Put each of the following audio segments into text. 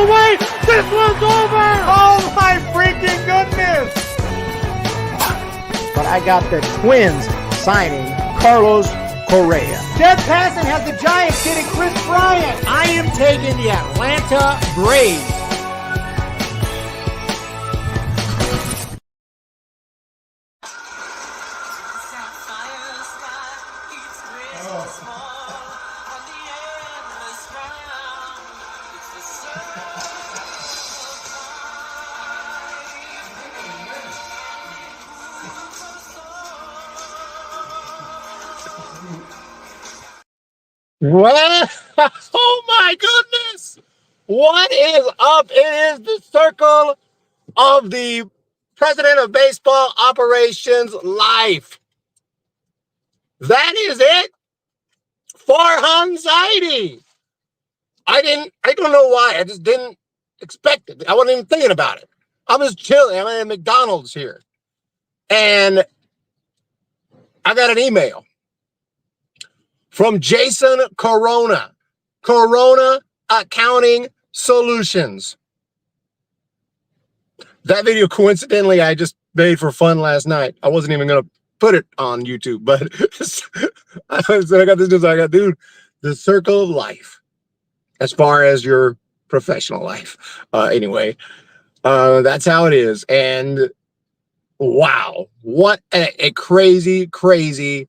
away. This one's over. Oh my freaking goodness. But I got the Twins signing Carlos Correa. Jeff Passan has the Giants getting Chris Bryant. I am taking the Atlanta Braves. Well, oh my goodness. What is up? It is the circle of the president of baseball operations life. That is it. Farhan Zaidi. I don't know why. I just didn't expect it. I wasn't even thinking about it. I'm just chilling. I'm at McDonald's here. And I got an email from Jason Corona Accounting Solutions. That video, coincidentally, I just made for fun last night. I wasn't even going to put it on YouTube, but I got this news. I got, dude, the circle of life as far as your professional life. Anyway, that's how it is. And wow, what a crazy, crazy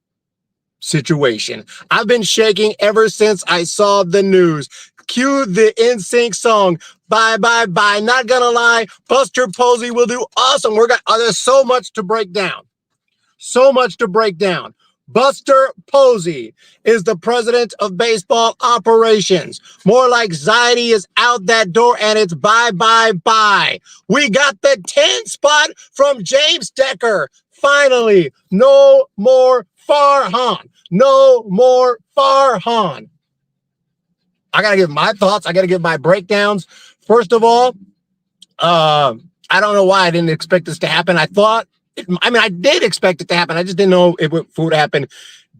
situation. I've been shaking ever since I saw the news. Cue the NSYNC song, Bye Bye Bye. Not gonna lie, Buster Posey will do awesome. There's so much to break down. So much to break down. Buster Posey is the president of baseball operations. More like Zaidi is out that door and it's bye bye bye. We got the 10 spot from James Decker. Finally, no more Farhan. No more Farhan. I got to give my thoughts. I got to give my breakdowns. First of all, I don't know why I didn't expect this to happen. I did expect it to happen. I just didn't know if it would happen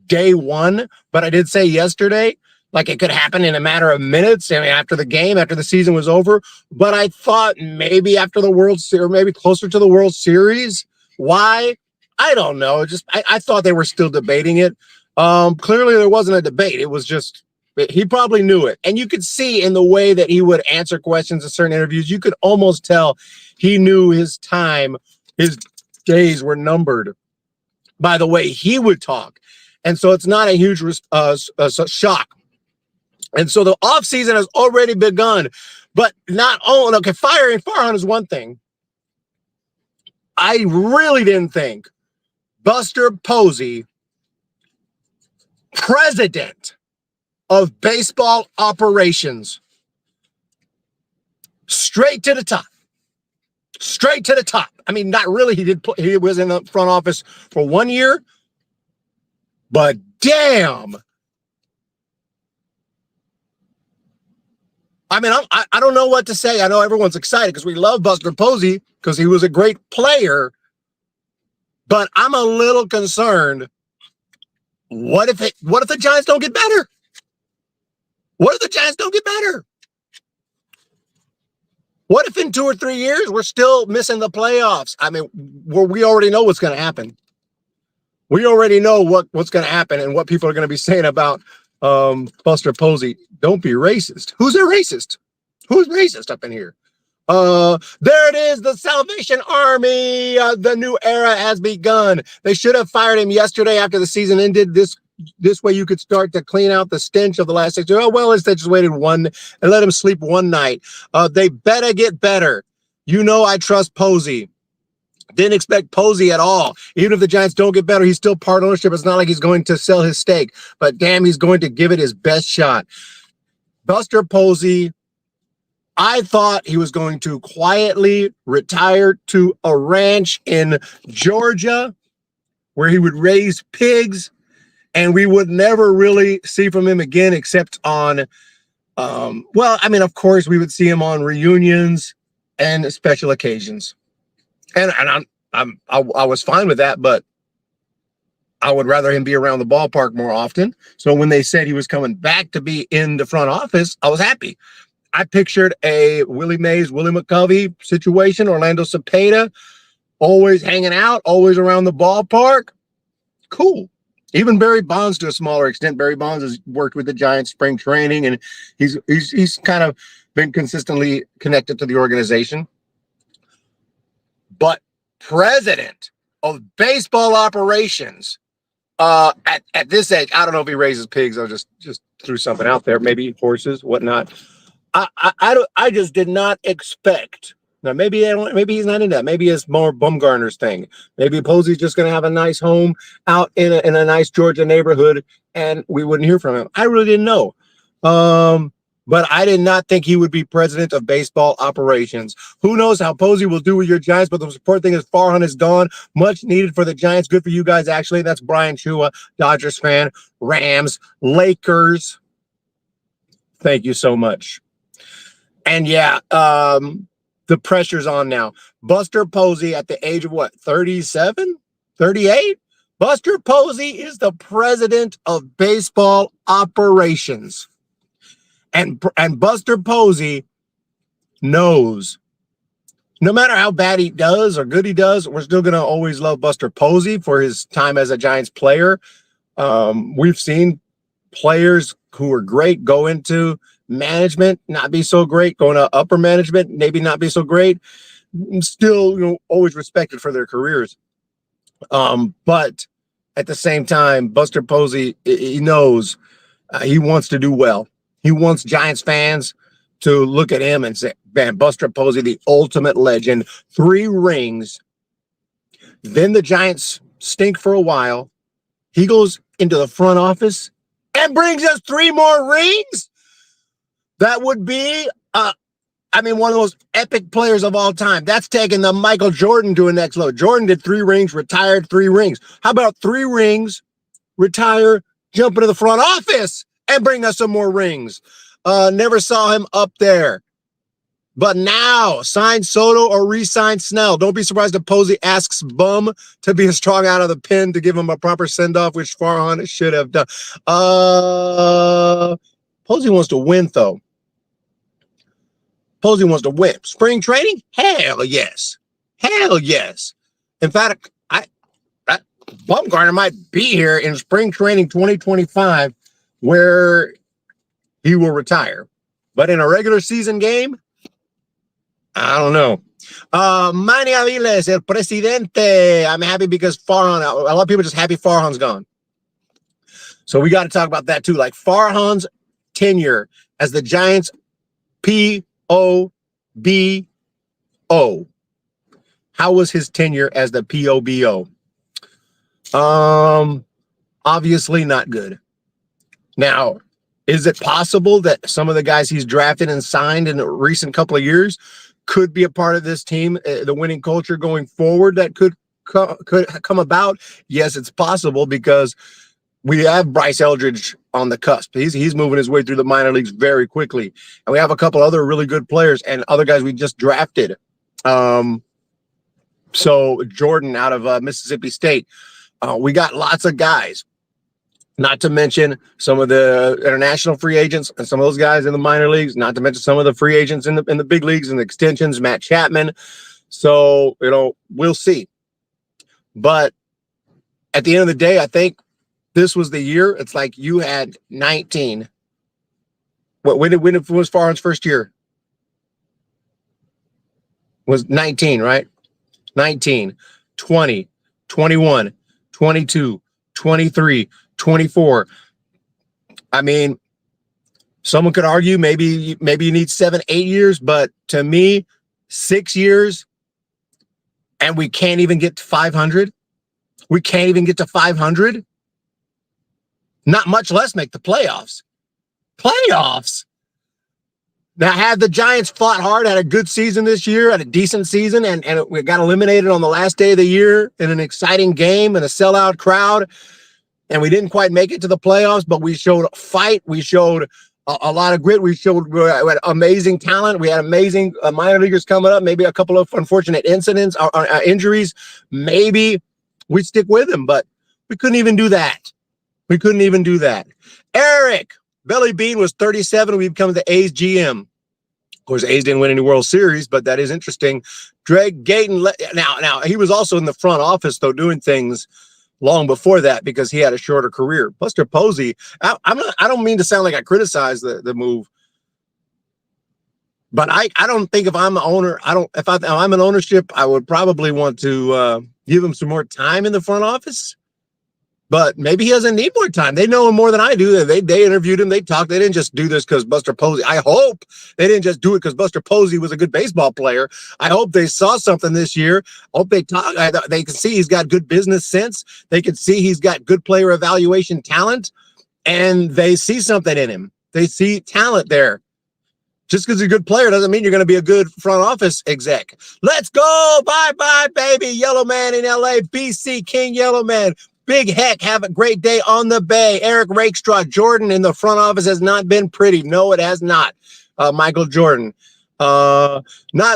day one. But I did say yesterday, like it could happen in a matter of minutes. I mean, after the game, after the season was over. But I thought maybe after the World Series, or maybe closer to the World Series. Why? I don't know. I thought they were still debating it. Clearly there wasn't a debate. It was just, he probably knew it. And you could see in the way that he would answer questions in certain interviews, you could almost tell he knew his time, his days were numbered by the way he would talk. And so it's not a huge shock. And so the offseason has already begun. But not only, okay, firing Farhan is one thing. I really didn't think Buster Posey, president of baseball operations, straight to the top. Straight to the top. I mean, not really. He was in the front office for 1 year, but damn. I mean, I don't know what to say. I know everyone's excited because we love Buster Posey because he was a great player, but I'm a little concerned. What if the Giants don't get better? What if the Giants don't get better? What if in 2 or 3 years we're still missing the playoffs? I mean, we already know what's going to happen. We already know what's going to happen and what people are going to be saying about Buster Posey. Don't be racist. Who's a racist? Who's racist up in here? There it is, the Salvation Army. The new era has begun. They should have fired him yesterday after the season ended. This way you could start to clean out the stench of the last 6 years. Oh, well, they just waited one and let him sleep one night. They better get better. You know I trust Posey. Didn't expect Posey at all. Even if the Giants don't get better, he's still part ownership. It's not like he's going to sell his stake. But damn, he's going to give it his best shot. Buster Posey, I thought he was going to quietly retire to a ranch in Georgia where he would raise pigs. And we would never really see from him again, except on, well, I mean, of course, we would see him on reunions and special occasions. And I was fine with that, but I would rather him be around the ballpark more often. So when they said he was coming back to be in the front office, I was happy. I pictured a Willie Mays, Willie McCovey situation, Orlando Cepeda, always hanging out, always around the ballpark. Cool. Even Barry Bonds to a smaller extent. Barry Bonds has worked with the Giants spring training, and he's kind of been consistently connected to the organization. But president of baseball operations at this age, I don't know if he raises pigs. I just threw something out there. Maybe horses, whatnot. I just did not expect. Now maybe he's not into that. Maybe it's more Bumgarner's thing. Maybe Posey's just going to have a nice home out in a nice Georgia neighborhood, and we wouldn't hear from him. I really didn't know. But I did not think he would be president of baseball operations. Who knows how Posey will do with your Giants, but the important thing is Farhan is gone. Much needed for the Giants. Good for you guys, actually. That's Brian Chua, Dodgers fan, Rams, Lakers. Thank you so much. And yeah, the pressure's on now. Buster Posey at the age of what, 37, 38? Buster Posey is the president of baseball operations. And Buster Posey knows no matter how bad he does or good he does, we're still going to always love Buster Posey for his time as a Giants player. We've seen players who are great go into management, not be so great, going to upper management, maybe not be so great, still, always respected for their careers. But at the same time, Buster Posey, he knows he wants to do well. He wants Giants fans to look at him and say, man, Buster Posey, the ultimate legend, 3 rings. Then the Giants stink for a while. He goes into the front office and brings us 3 more rings. That would be, one of those epic players of all time. That's taking the Michael Jordan to a next level. Jordan did 3 rings, retired 3 rings. How about 3 rings, retire, jump into the front office, and bring us some more rings? Never saw him up there. But now, sign Soto or re-sign Snell. Don't be surprised if Posey asks Bum to be strong out of the pen to give him a proper send-off, which Farhan should have done. Posey wants to win, though. Posey wants to win. Spring training? Hell yes. Hell yes. In fact, Bumgarner might be here in spring training 2025 where he will retire. But in a regular season game, I don't know. Manny Aviles, el presidente. I'm happy because Farhan, a lot of people are just happy Farhan's gone. So we got to talk about that too. Like Farhan's tenure as the Giants POBO. How was his tenure as the POBO? Obviously not good. Now, is it possible that some of the guys he's drafted and signed in the recent couple of years could be a part of this team, the winning culture going forward that could come about? Yes, it's possible because we have Bryce Eldridge on the cusp. He's moving his way through the minor leagues very quickly. And we have a couple other really good players and other guys we just drafted. So Jordan out of Mississippi State. We got lots of guys. Not to mention some of the international free agents and some of those guys in the minor leagues, not to mention some of the free agents in the big leagues and the extensions, Matt Chapman. So, we'll see. But at the end of the day, I think this was the year. It's like you had 19. When was Farhan's first year? Was 19, right? 19, 20, 21, 22, 23, 24. Someone could argue maybe you need 7, 8 years, but to me, 6 years, and we can't even get to 500. We can't even get to 500. Not much less make the playoffs. Playoffs. Now, had the Giants fought hard, had a good season this year, had a decent season, and we got eliminated on the last day of the year in an exciting game and a sellout crowd, and we didn't quite make it to the playoffs, but we showed fight. We showed a lot of grit. We had amazing talent. We had amazing minor leaguers coming up, maybe a couple of unfortunate incidents or injuries. Maybe we stick with them, but we couldn't even do that. We couldn't even do that. Eric, Billy Bean was 37 when he becomes the A's GM. Of course, A's didn't win any World Series, but that is interesting. Greg Gayton, now he was also in the front office, though, doing things long before that because he had a shorter career. Buster Posey, I don't mean to sound like I criticize the move, but I don't think if I'm the owner, if I'm an ownership, I would probably want to give him some more time in the front office. But maybe he doesn't need more time. They know him more than I do. They interviewed him. They talked. They didn't just do this because Buster Posey. I hope they didn't just do it because Buster Posey was a good baseball player. I hope they saw something this year. I hope they talk. They can see he's got good business sense. They can see he's got good player evaluation talent, and they see something in him. They see talent there. Just because he's a good player doesn't mean you're going to be a good front office exec. Let's go. Bye-bye, baby. Yellow Man in L.A. BC King Yellow Man. Big Heck, have a great day on the Bay. Eric Rakestraw, Jordan in the front office has not been pretty. No, it has not. Michael Jordan. Not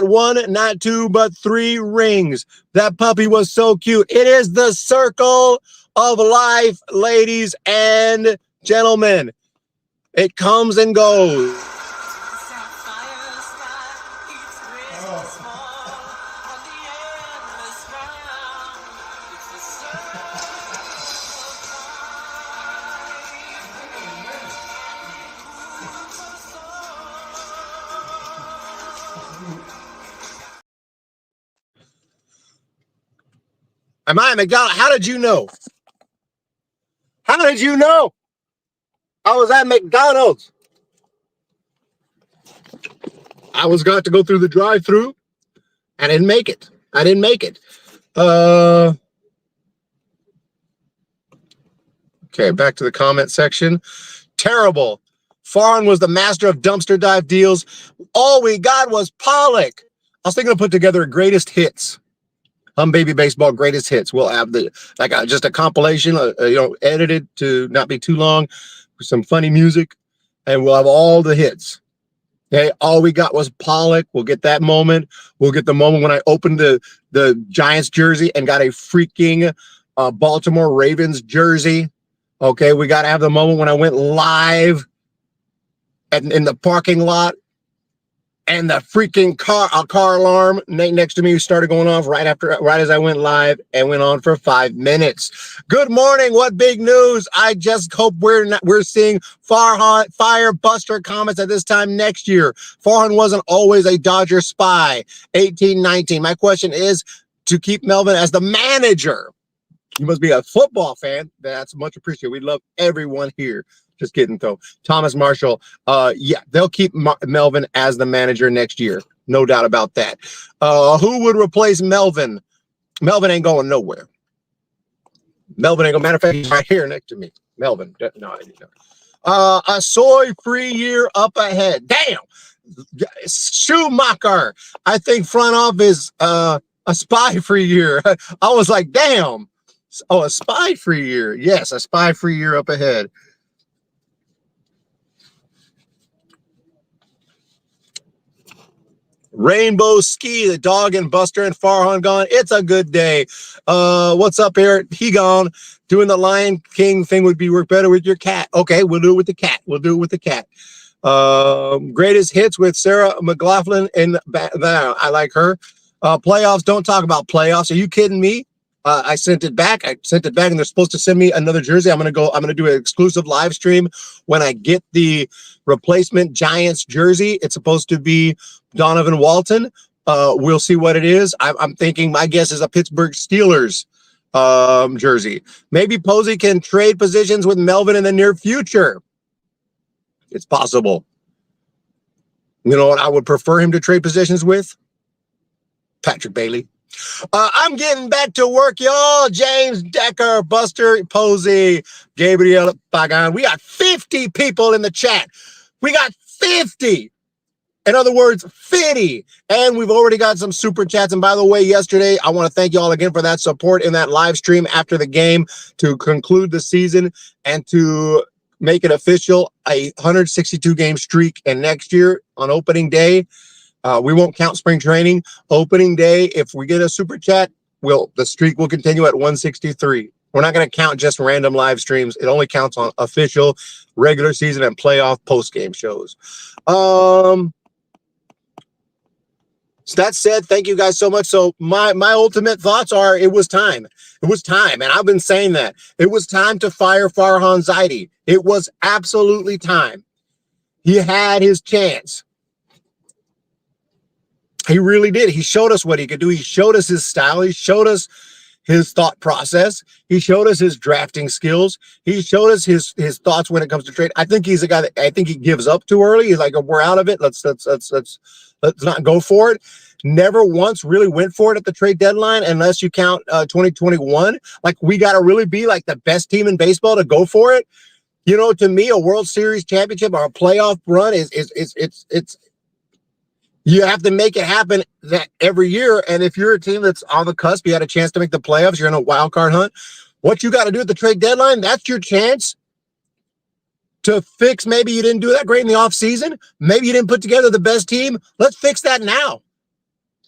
one, not two, but 3 rings. That puppy was so cute. It is the circle of life, ladies and gentlemen. It comes and goes. Am I at McDonald's? How did you know? How did you know? I was at McDonald's. I was got to go through the drive-thru. I didn't make it. Okay, back to the comment section. Terrible. Farhan was the master of dumpster dive deals. All we got was Pollock. I was thinking of put together a greatest hits. Baby Baseball greatest hits. We'll have just a compilation, edited to not be too long, with some funny music, and we'll have all the hits. Okay, all we got was Pollock. We'll get that moment. We'll get the moment when I opened the Giants jersey and got a freaking Baltimore Ravens jersey. Okay, we got to have the moment when I went live in the parking lot. And the freaking car alarm next to me started going off right as I went live and went on for 5 minutes. Good morning. What big news? I just hope we're seeing Farhan Fire Buster comments at this time next year. Farhan wasn't always a Dodger spy. 18-19. My question is to keep Melvin as the manager. You must be a football fan. That's much appreciated. We love everyone here. Just kidding, though. Thomas Marshall, yeah, they'll keep Melvin as the manager next year. No doubt about that. Who would replace Melvin? Melvin ain't going nowhere. Melvin ain't going. Matter of fact, he's right here next to me. Melvin. No, I didn't know. A soy-free year up ahead. Damn. Schumacher. I think front office, a spy-free year. I was like, damn. Oh, a spy-free year. Yes, a spy-free year up ahead. Rainbow Ski, the dog and Buster and Farhan gone. It's a good day. What's up, Eric? He gone. Doing the Lion King thing would work better with your cat. Okay, we'll do it with the cat. Greatest hits with Sarah McLaughlin in I like her. Playoffs. Don't talk about playoffs. Are you kidding me? I sent it back, and they're supposed to send me another jersey. I'm gonna do an exclusive live stream when I get the replacement Giants jersey. It's supposed to be Donovan Walton. We'll see what it is. I'm thinking my guess is a Pittsburgh Steelers jersey. Maybe Posey can trade positions with Melvin in the near future. It's possible. You know what I would prefer him to trade positions with? Patrick Bailey. I'm getting back to work, y'all. James Decker, Buster Posey, Gabriel Pagan. We got 50 people in the chat. We got 50. In other words, 50. And we've already got some super chats. And by the way, yesterday, I want to thank you all again for that support in that live stream after the game to conclude the season and to make it official, a 162 game streak. And next year on opening day, we won't count spring training. Opening day, if we get a super chat, the streak will continue at 163. We're not going to count just random live streams. It only counts on official regular season and playoff post-game shows. So that said, thank you guys so much. So my ultimate thoughts are it was time. It was time. And I've been saying that. It was time to fire Farhan Zaidi. It was absolutely time. He had his chance. He really did. He showed us what he could do. He showed us his style. He showed us his thought process. He showed us his drafting skills. He showed us his thoughts when it comes to trade. I think he's a guy that I think he gives up too early. He's like, we're out of it. Let's not go for it. Never once really went for it at the trade deadline, unless you count 2021. Like, we got to really be like the best team in baseball to go for it. You know, to me, a World Series championship or a playoff run is you have to make it happen that every year. And if you're a team that's on the cusp, you had a chance to make the playoffs, you're in a wild card hunt. What you got to do at the trade deadline, that's your chance to fix. Maybe you didn't do that great in the offseason. Maybe you didn't put together the best team. Let's fix that now.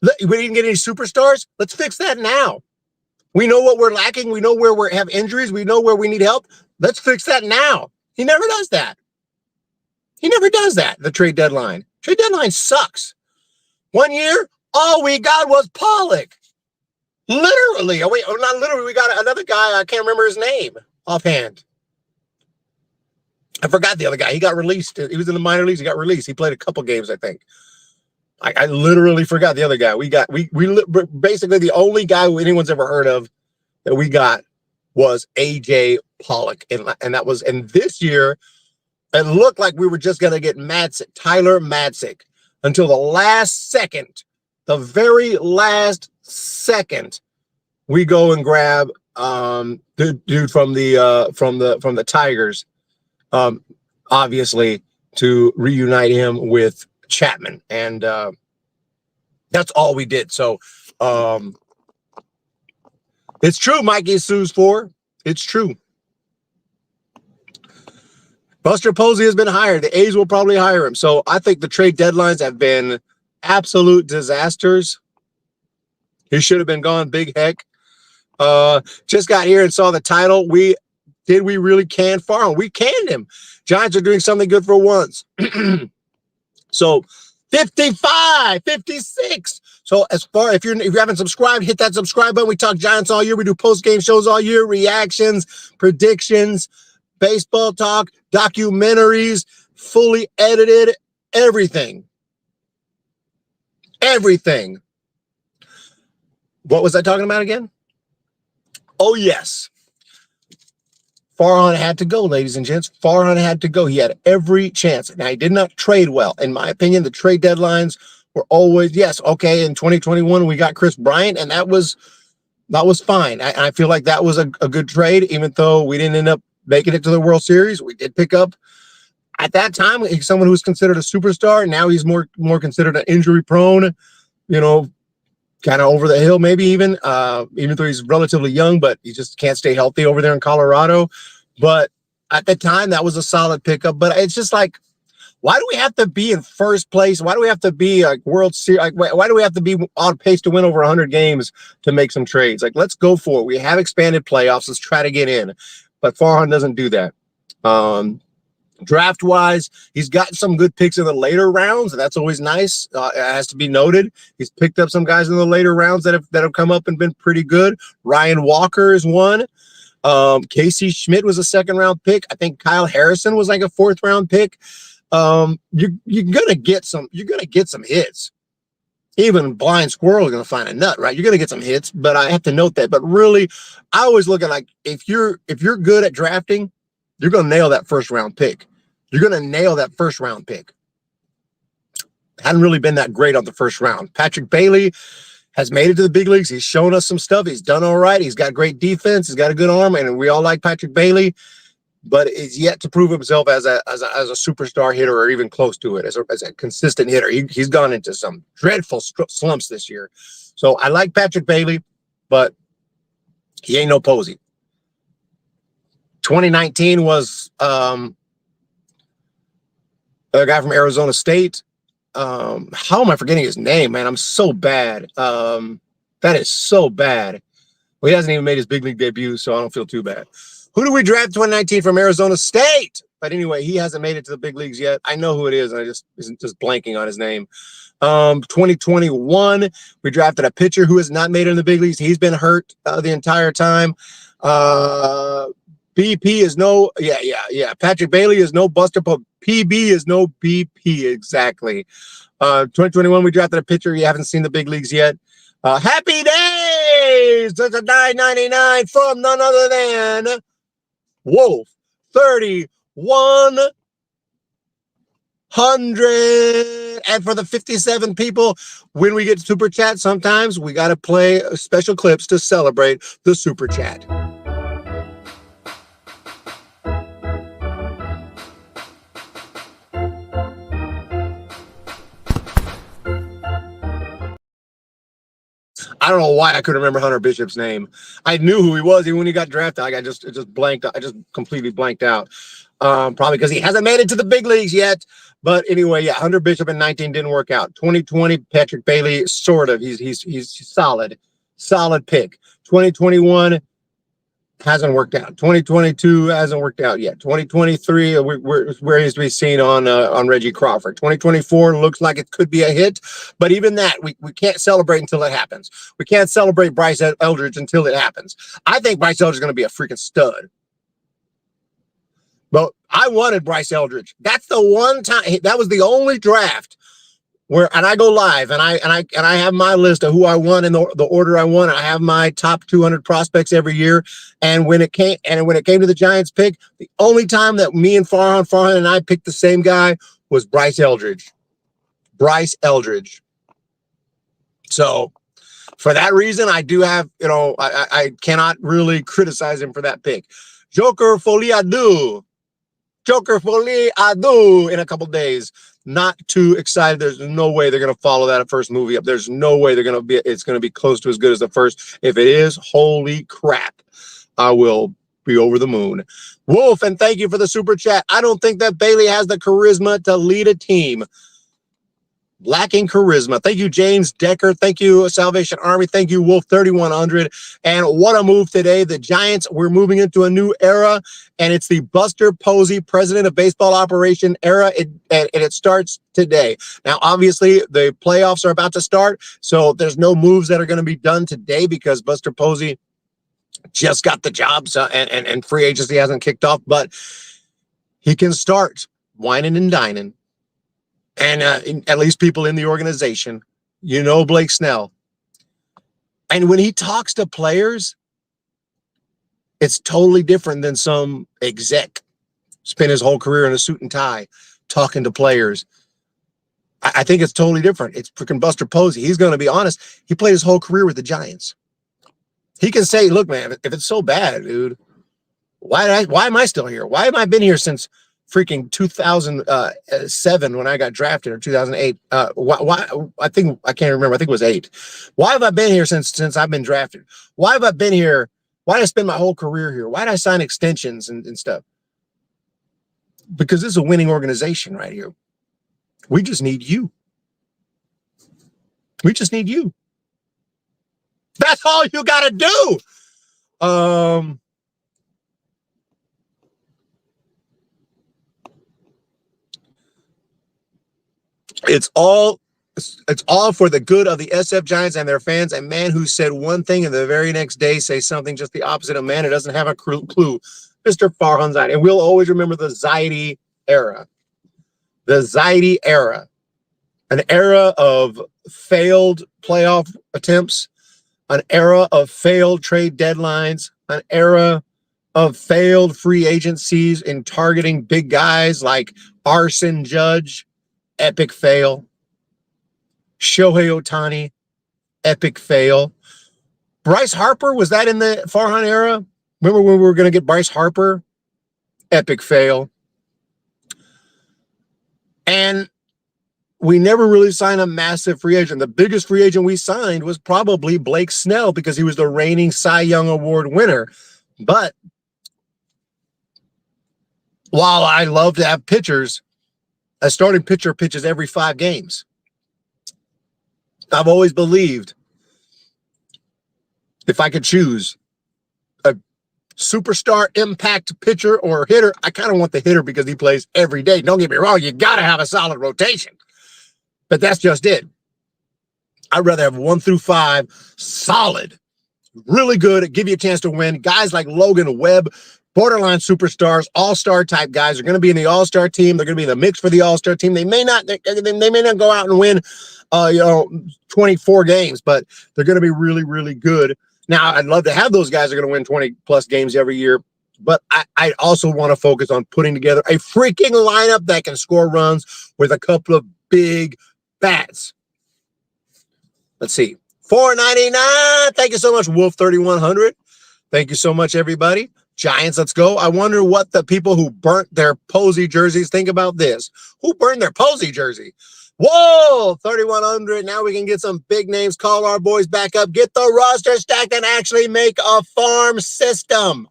We didn't get any superstars. Let's fix that now. We know what we're lacking. We know where we have injuries. We know where we need help. Let's fix that now. He never does that. He never does that, the trade deadline. Trade deadline sucks. 1 year, all we got was Pollock. Literally. Oh, wait, not literally. We got another guy. I can't remember his name offhand. I forgot the other guy. He got released. He was in the minor leagues. He got released. He played a couple games, I think. I literally forgot the other guy. We basically the only guy who anyone's ever heard of that we got was AJ Pollock. And that was, and this year, it looked like we were just going to get Tyler Matzik. Until the last second, the very last second, we go and grab the dude from the Tigers, obviously, to reunite him with Chapman, and that's all we did. So it's true, Mikey sues for. It's true. Buster Posey has been hired. The A's will probably hire him. So I think the trade deadlines have been absolute disasters. He should have been gone. Big heck. Just got here and saw the title. We really can Farhan? We canned him. Giants are doing something good for once. So 55, 56. So as far, if you haven't subscribed, hit that subscribe button. We talk Giants all year. We do post-game shows all year, reactions, predictions, baseball talk, documentaries, fully edited, everything. Everything. What was I talking about again? Oh, yes. Farhan had to go, ladies and gents. Farhan had to go. He had every chance. Now, he did not trade well. In my opinion, the trade deadlines were always, yes, okay, in 2021, we got Chris Bryant, and that was fine. I feel like that was a good trade, even though we didn't end up making it to the World Series. We did pick up, at that time, someone who was considered a superstar. Now he's more considered an injury prone, you know, kind of over the hill, maybe even though he's relatively young, but he just can't stay healthy over there in Colorado. But at the time, that was a solid pickup. But it's just like, why do we have to be in first place? Why do we have to be like World Series? Like, why do we have to be on pace to win over 100 games to make some trades? Like, let's go for it. We have expanded playoffs. Let's try to get in. But Farhan doesn't do that. Draft-wise, he's got some good picks in the later rounds, and that's always nice. It has to be noted. He's picked up some guys in the later rounds that have come up and been pretty good. Ryan Walker is one. Casey Schmidt was a second-round pick. I think Kyle Harrison was like a fourth-round pick. You're gonna get some hits. Even Blind Squirrel is gonna find a nut, right? You're gonna get some hits, but I have to note that. But really, I always look at, like, if you're good at drafting, you're gonna nail that first-round pick. You're gonna nail that first-round pick. Hadn't really been that great on the first round. Patrick Bailey has made it to the big leagues. He's shown us some stuff. He's done all right. He's got great defense. He's got a good arm, and we all like Patrick Bailey. But is yet to prove himself as a superstar hitter, or even close to it, as a consistent hitter. He's gone into some dreadful slumps this year. So I like Patrick Bailey, but he ain't no Posey. 2019 was a guy from Arizona State. How am I forgetting his name, man? I'm so bad. That is so bad. Well, he hasn't even made his big league debut, so I don't feel too bad. Who do we draft 2019 from Arizona State? But anyway, he hasn't made it to the big leagues yet. I know who it is, and I just isn't just blanking on his name. 2021, we drafted a pitcher who has not made it in the big leagues. He's been hurt the entire time. BP is no, Patrick Bailey is no Buster, but PB is no BP, exactly. 2021, we drafted a pitcher. You haven't seen the big leagues yet. Happy days! That's a $9.99 from none other than Wolf 3100. And for the 57 people, when we get super chat, sometimes we got to play special clips to celebrate the super chat. I don't know why I couldn't remember Hunter Bishop's name. I knew who he was even when he got drafted. Like I just blanked. I just completely blanked out. Probably because he hasn't made it to the big leagues yet. But anyway, yeah, Hunter Bishop in 19 didn't work out. 2020, Patrick Bailey, sort of. He's solid pick. 2021 hasn't worked out. 2022 hasn't worked out yet. 2023, where he's to be seen on Reggie Crawford. 2024 looks like it could be a hit, but even that we can't celebrate until it happens. We can't celebrate Bryce Eldridge until it happens. I think Bryce Eldridge is going to be a freaking stud. But I wanted Bryce Eldridge. That's the one time. That was the only draft where, and I go live, and I have my list of who I want in the order I want. I have my top 200 prospects every year. And when it came to the Giants pick, the only time that me and Farhan and I picked the same guy was Bryce Eldridge. Bryce Eldridge. So for that reason, I do have, I cannot really criticize him for that pick. Joker Foliadu in a couple days. Not too excited. There's no way they're going to follow that first movie up. There's no way it's going to be close to as good as the first. If it is, holy crap, I will be over the moon. Wolf, and thank you for the super chat. I don't think that Bailey has the charisma to lead a team. Lacking charisma. Thank you, James Decker. Thank you, Salvation Army. Thank you, Wolf 3100. And what a move today. The Giants, we're moving into a new era, and it's the Buster Posey President of Baseball Operation era, and it starts today. Now, obviously, the playoffs are about to start, so there's no moves that are going to be done today because Buster Posey just got the job, so, and free agency hasn't kicked off, but he can start whining and dining. And at least people in the organization, Blake Snell. And when he talks to players, it's totally different than some exec spent his whole career in a suit and tie talking to players. I think it's totally different. It's freaking Buster Posey. He's going to be honest. He played his whole career with the Giants. He can say, look, man, if it's so bad, dude, why am I still here? Why have I been here since freaking 2007 when I got drafted, or 2008? Why? I can't remember. I think it was 8. Why have I been here since I've been drafted? Why have I been here? Why did I spend my whole career here? Why did I sign extensions and stuff? Because this is a winning organization right here. We just need you. We just need you. That's all you got to do. It's all for the good of the SF Giants and their fans. A man who said one thing and the very next day say something just the opposite. A man who doesn't have a clue. Mr. Farhan Zaidi. And we'll always remember the Zaidi era. The Zaidi era. An era of failed playoff attempts. An era of failed trade deadlines. An era of failed free agencies in targeting big guys like Arson Judge. Epic fail. Shohei Ohtani, epic fail. Bryce Harper, was that in the Farhan era? Remember when we were going to get Bryce Harper? Epic fail. And we never really signed a massive free agent. The biggest free agent we signed was probably Blake Snell because he was the reigning Cy Young Award winner. But while I love to have pitchers, a starting pitcher pitches every 5 games. I've always believed if I could choose a superstar impact pitcher or hitter, I kind of want the hitter because he plays every day. Don't get me wrong, you got to have a solid rotation. But that's just it. I'd rather have 1 through 5 solid, really good, give you a chance to win. Guys like Logan Webb, borderline superstars, all-star type guys are going to be in the all-star team. They're going to be in the mix for the all-star team. They may not go out and win 24 games, but they're going to be really, really good. Now, I'd love to have those guys that are going to win 20 plus games every year, but I also want to focus on putting together a freaking lineup that can score runs with a couple of big bats. Let's see. $4.99. Thank you so much, Wolf 3100. Thank you so much, everybody. Giants, let's go. I wonder what the people who burnt their Posey jerseys think about this. Who burned their Posey jersey? Whoa, 3,100. Now we can get some big names. Call our boys back up. Get the roster stacked and actually make a farm system.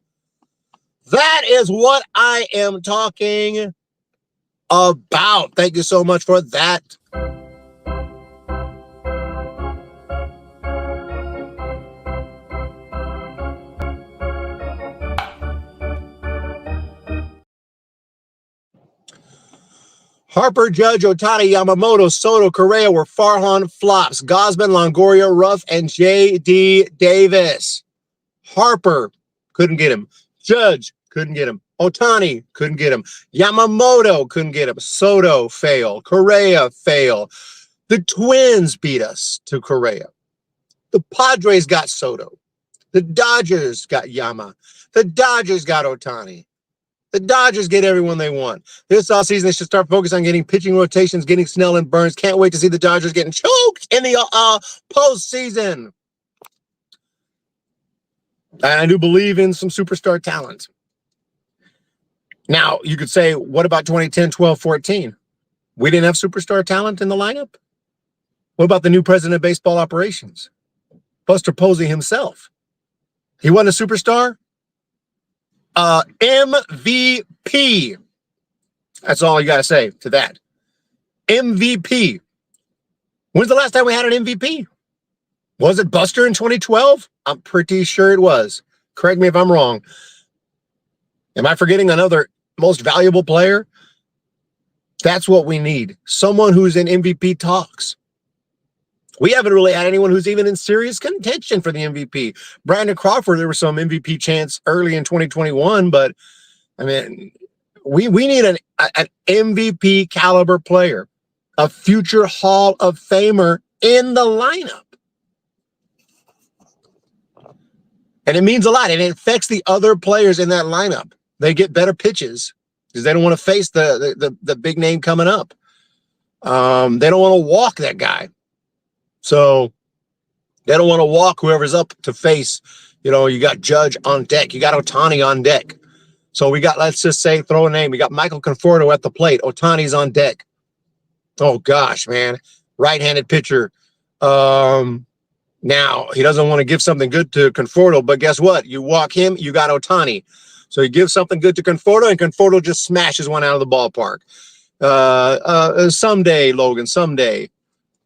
That is what I am talking about. Thank you so much for that. Harper, Judge, Otani, Yamamoto, Soto, Correa were Farhan flops. Gosman, Longoria, Ruff, and J.D. Davis. Harper, couldn't get him. Judge, couldn't get him. Otani, couldn't get him. Yamamoto, couldn't get him. Soto, fail. Correa, fail. The Twins beat us to Correa. The Padres got Soto. The Dodgers got Yama. The Dodgers got Otani. The Dodgers get everyone they want. This offseason, they should start focusing on getting pitching rotations, getting Snell and Burns. Can't wait to see the Dodgers getting choked in the postseason. And I do believe in some superstar talent. Now, you could say, what about 2010, 12, 14? We didn't have superstar talent in the lineup? What about the new president of baseball operations? Buster Posey himself. He wasn't a superstar? MVP. That's all you got to say to that. MVP. When's the last time we had an MVP? Was it Buster in 2012? I'm pretty sure it was. Correct me if I'm wrong. Am I forgetting another most valuable player? That's what we need. Someone who's in MVP talks. We haven't really had anyone who's even in serious contention for the MVP. Brandon Crawford, there was some MVP chance early in 2021, but I mean, we need an MVP caliber player, a future Hall of Famer in the lineup. And it means a lot. And it affects the other players in that lineup. They get better pitches because they don't want to face the big name coming up. They don't want to walk that guy. So they don't want to walk whoever's up to face. You know, you got Judge on deck. You got Otani on deck. So we got, let's just say, throw a name. We got Michael Conforto at the plate. Otani's on deck. Oh, gosh, man. Right-handed pitcher. Now, he doesn't want to give something good to Conforto, but guess what? You walk him, you got Otani. So you give something good to Conforto, and Conforto just smashes one out of the ballpark. Someday, Logan, someday.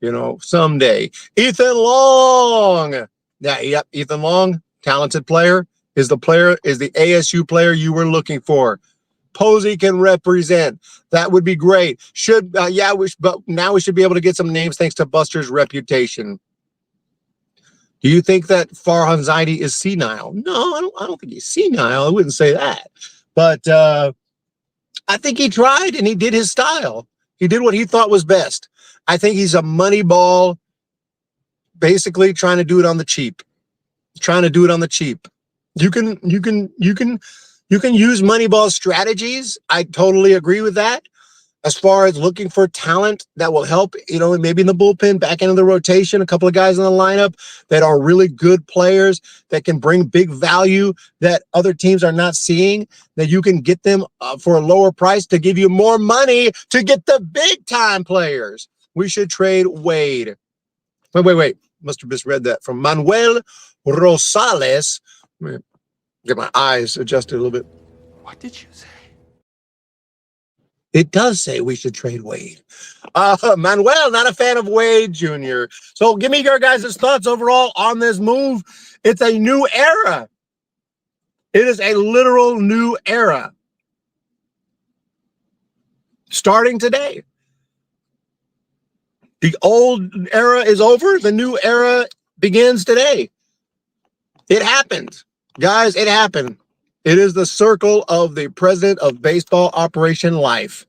You know, someday. Ethan Long. Yeah, yep, Ethan Long, talented player, is the ASU player you were looking for. Posey can represent. That would be great. But now we should be able to get some names thanks to Buster's reputation. Do you think that Farhan Zaidi is senile? No, I don't think he's senile. I wouldn't say that. But I think he tried and he did his style. He did what he thought was best. I think he's a money ball, basically trying to do it on the cheap. You can use money ball strategies. I totally agree with that. As far as looking for talent that will help, you know, maybe in the bullpen, back end of the rotation, a couple of guys in the lineup that are really good players that can bring big value that other teams are not seeing, that you can get them for a lower price to give you more money to get the big time players. We should trade Wade. Wait. Must have misread that. From Manuel Rosales. Let me get my eyes adjusted a little bit. What did you say? It does say we should trade Wade. Manuel, not a fan of Wade Jr. So give me your guys' thoughts overall on this move. It's a new era. It is a literal new era. Starting today. The old era is over. The new era begins today. It happened. Guys, it happened. It is the circle of the president of baseball operation life.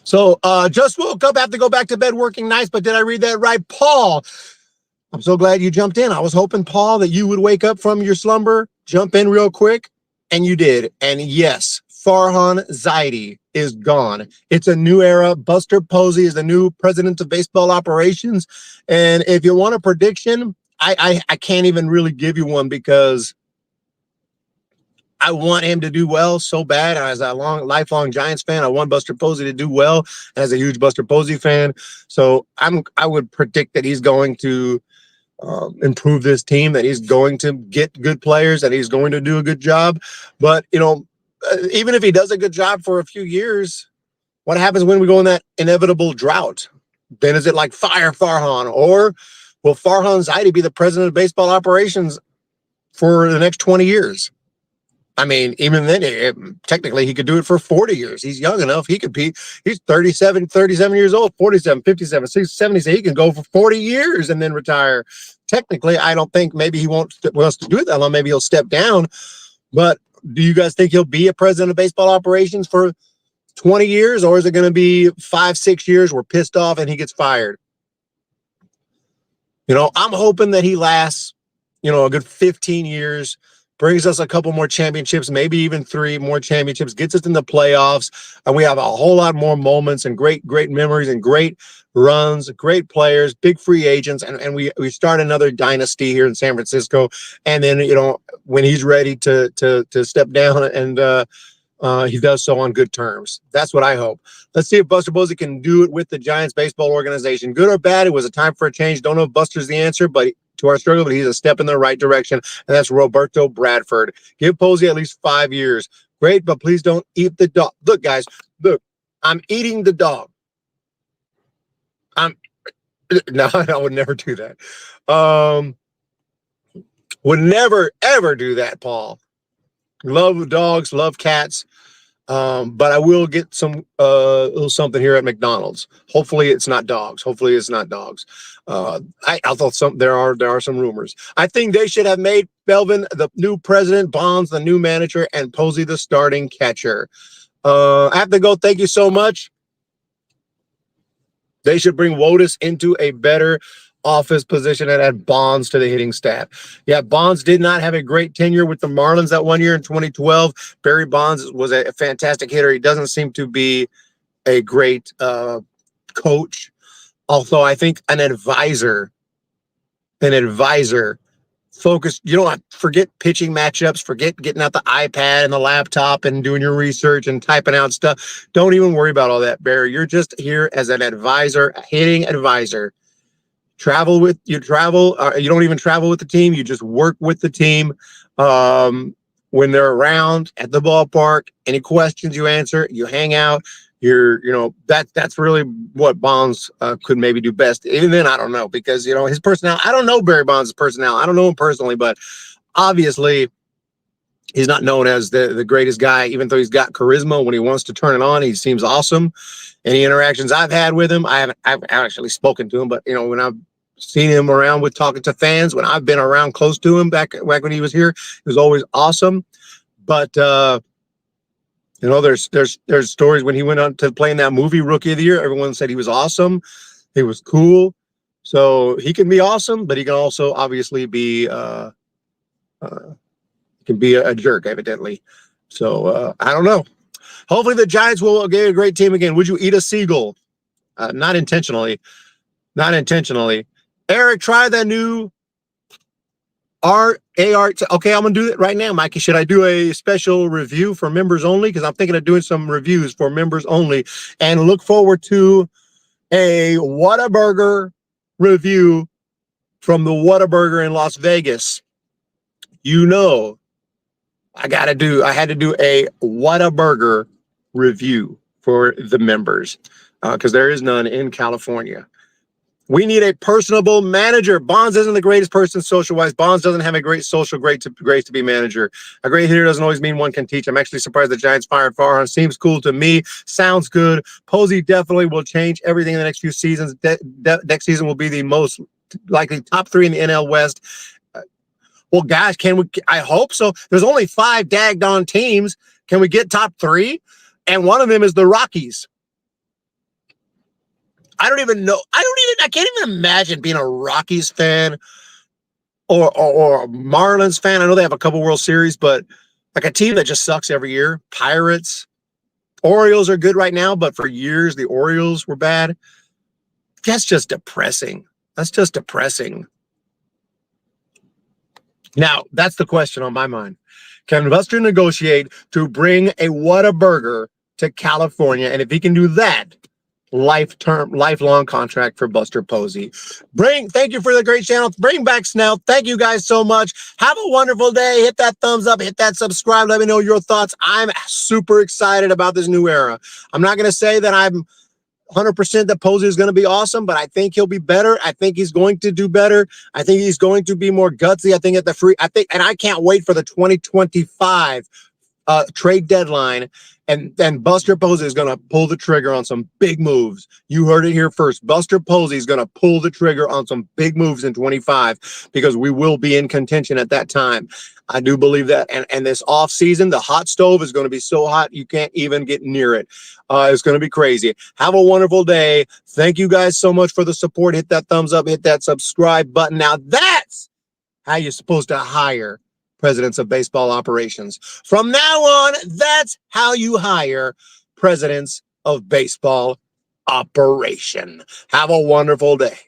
So just woke up, have to go back to bed working nights, but did I read that right? Paul, I'm so glad you jumped in. I was hoping, Paul, that you would wake up from your slumber, jump in real quick, and you did. And yes, Farhan Zaidi is gone. It's a new era. Buster Posey is the new president of baseball operations. And if you want a prediction, I can't even really give you one because I want him to do well so bad. As a lifelong Giants fan, I want Buster Posey to do well as a huge Buster Posey fan. So I would predict that he's going to improve this team, that he's going to get good players, that he's going to do a good job. But, even if he does a good job for a few years, what happens when we go in that inevitable drought? Then is it like fire Farhan, or will Farhan Zaidi be the president of baseball operations for the next 20 years? I mean, even then, technically, he could do it for 40 years. He's young enough. He could be, he's 37 years old, 47, 57, 60, 70. So he can go for 40 years and then retire. Technically, I don't think maybe he wants to do it that long. Maybe he'll step down. But do you guys think he'll be a president of baseball operations for 20 years? Or is it going to be 5, 6 years? We're pissed off and he gets fired. I'm hoping that he lasts, a good 15 years. Brings us a couple more championships, maybe even 3 more championships, gets us in the playoffs, and we have a whole lot more moments and great memories and great runs, great players, big free agents, and we start another dynasty here in San Francisco. And then, when he's ready to step down and he does so on good terms. That's what I hope. Let's see if Buster Posey can do it with the Giants baseball organization. Good or bad, it was a time for a change. Don't know if Buster's the answer, but to our struggle, but he's a step in the right direction, and that's Roberto Bradford. Give Posey at least 5 years. Great, but please don't eat the dog. Look, guys, I'm eating the dog. No, I would never do that. Would never, ever do that, Paul. Love dogs, love cats. But I will get some little something here at McDonald's. Hopefully it's not dogs. Although there are some rumors. I think they should have made Belvin the new president, Bonds the new manager, and Posey the starting catcher. I have to go. Thank you so much. They should bring Wotus into a better office position and add Bonds to the hitting staff. Yeah, Bonds did not have a great tenure with the Marlins that one year in 2012. Barry Bonds was a fantastic hitter. He doesn't seem to be a great coach. Although I think an advisor focused, forget pitching matchups, forget getting out the iPad and the laptop and doing your research and typing out stuff. Don't even worry about all that, Barry. You're just here as an advisor, a hitting advisor. You don't even travel with the team. You just work with the team. When they're around at the ballpark, any questions you answer, you hang out. That's really what Bonds could maybe do best. Even then, I don't know, because his personality. I don't know Barry Bonds' personality. I don't know him personally, but obviously he's not known as the greatest guy. Even though he's got charisma, when he wants to turn it on, he seems awesome. Any interactions I've had with him, I've actually spoken to him, but when I've seen him around with talking to fans, when I've been around close to him back when he was here, it was always awesome. But there's stories when he went on to play in that movie Rookie of the Year. Everyone said he was awesome. He was cool. So he can be awesome, but he can also obviously be a jerk, evidently. So I don't know. Hopefully the Giants will get a great team again. Would you eat a seagull? Not intentionally. Eric, try that new RAR. Okay, I'm going to do it right now, Mikey. Should I do a special review for members only? Because I'm thinking of doing some reviews for members only. And look forward to a Whataburger review from the Whataburger in Las Vegas. I had to do a Whataburger review for the members because there is none in California. We need a personable manager. Bonds isn't the greatest person social-wise. Bonds doesn't have a great social grace to be manager. A great hitter doesn't always mean one can teach. I'm actually surprised the Giants fired Farhan. Seems cool to me. Sounds good. Posey definitely will change everything in the next few seasons. Next season will be the most likely top 3 in the NL West. Well, guys, can we? I hope so. There's only 5 daggone teams. Can we get top 3? And one of them is the Rockies. I don't even know. I can't even imagine being a Rockies fan or a Marlins fan. I know they have a couple World Series, but like a team that just sucks every year. Pirates, Orioles are good right now, but for years the Orioles were bad. That's just depressing. That's just depressing. Now, that's the question on my mind. Can Buster negotiate to bring a Whataburger to California? And if he can do that, lifelong contract for Buster Posey. Thank you for the great channel. Bring back Snell. Thank you guys so much. Have a wonderful day. Hit that thumbs up, hit that subscribe. Let me know your thoughts. I'm super excited about this new era. I'm not going to say that I'm 100% that Posey is going to be awesome, but I think he'll be better. I think he's going to do better. I think he's going to be more gutsy. And I can't wait for the 2025 trade deadline. And Buster Posey is going to pull the trigger on some big moves. You heard it here first. Buster Posey is going to pull the trigger on some big moves in 25 because we will be in contention at that time. I do believe that. And this off season, the hot stove is going to be so hot you can't even get near it. It's going to be crazy. Have a wonderful day. Thank you guys so much for the support. Hit that thumbs up, hit that subscribe button. Now that's how you're supposed to hire presidents of baseball operations. From now on, that's how you hire presidents of baseball operation. Have a wonderful day.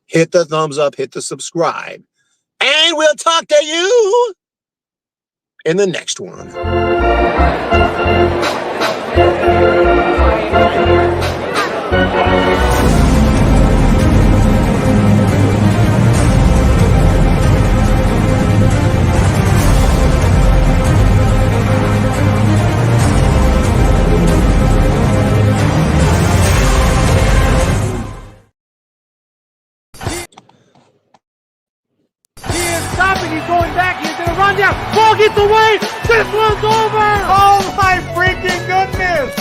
Hit the thumbs up, hit the subscribe, and we'll talk to you in the next one. He's going back. He's going to run down. Ball gets away. This one's over. Oh, my freaking goodness.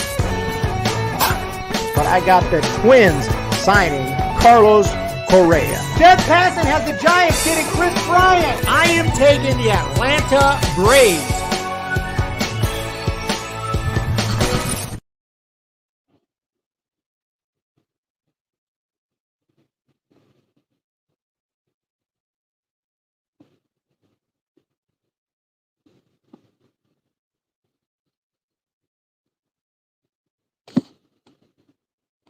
But I got the Twins signing Carlos Correa. Dead passing has the Giants getting Chris Bryant. I am taking the Atlanta Braves